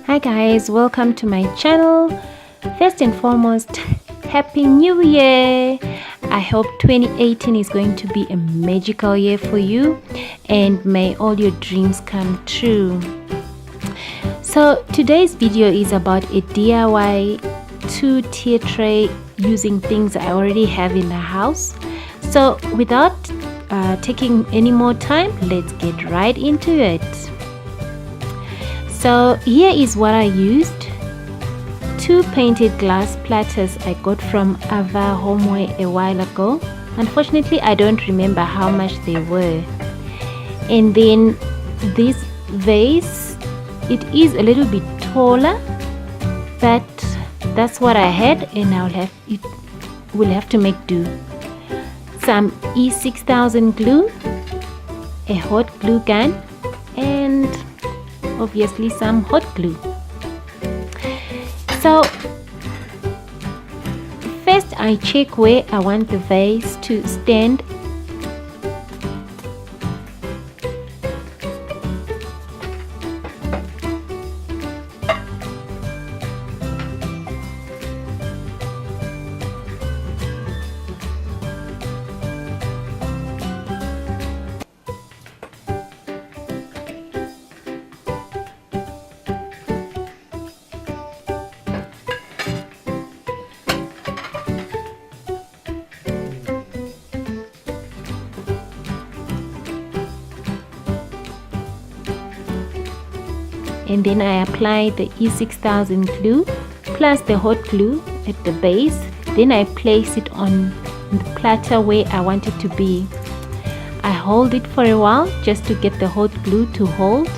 Hi guys, welcome to my channel. First and foremost, Happy New Year! I hope 2018 is going to be a magical year for you and may all your dreams come true. So today's video is about a DIY 2-tier tray using things I already have in the house. So without taking any more time, let's get right into it. So here is what I used. 2 painted glass platters I got from Ava Homeware a while ago. Unfortunately, I don't remember how much they were. And then this vase, it is a little bit taller, but that's what I had, and we'll have to make do. Some E6000 glue, a hot glue gun, and obviously some hot glue. So first I check where I want the vase to stand. And then I apply the E6000 glue plus the hot glue at the base. Then I place it on the platter where I want it to be. I hold it for a while just to get the hot glue to hold.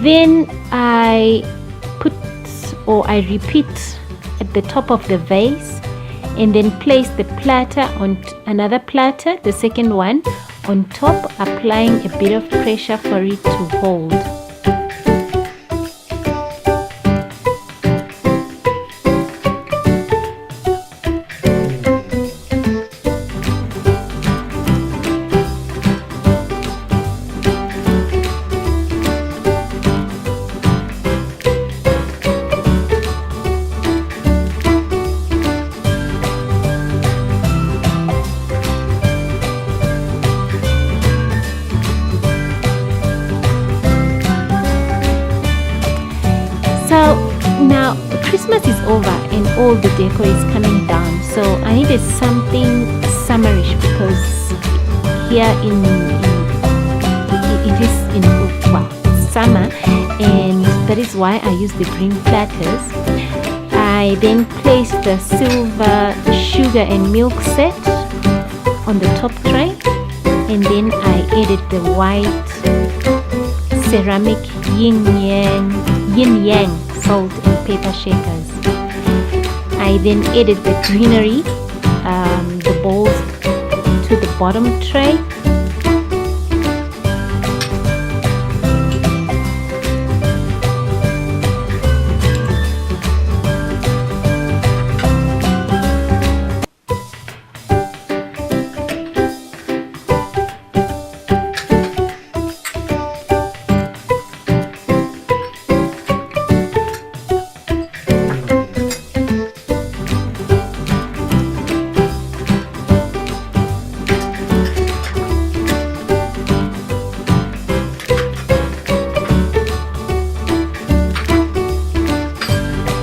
Then I repeat at the top of the vase, and then place the platter on another platter, the second one, on top, applying a bit of pressure for it to hold. So now Christmas is over and all the decor is coming down, so I needed something summerish because here it is it's summer, and that is why I use the green platters. I then placed the silver sugar and milk set on the top tray, and then I added the white ceramic yin yang salt and pepper shakers. I then added the greenery, the bowls, to the bottom tray.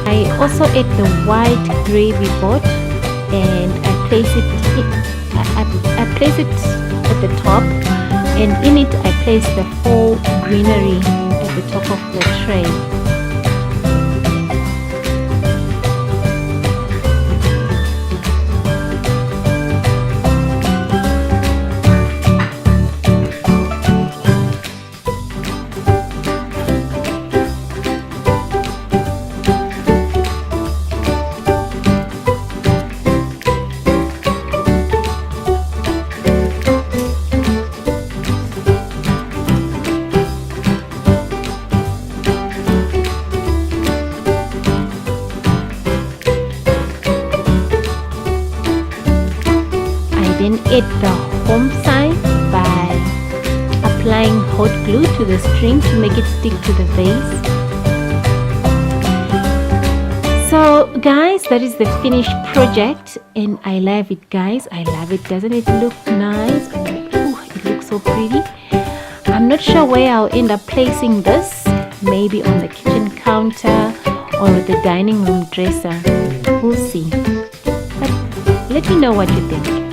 I also add the white gravy pot, and I place it at the top, and in it I place the full greenery at the top of the tray. decorate the home side by applying hot glue to the string to make it stick to the vase. So guys, that is the finished project and I love it, guys. I love it. Doesn't it look nice? Ooh, it looks so pretty. I'm not sure where I'll end up placing this. Maybe on the kitchen counter or the dining room dresser. We'll see. But let me know what you think.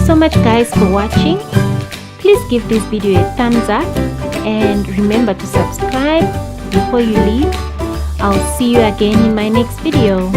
So much guys for watching. Please give this video a thumbs up and remember to subscribe before you leave. I'll see you again in my next video.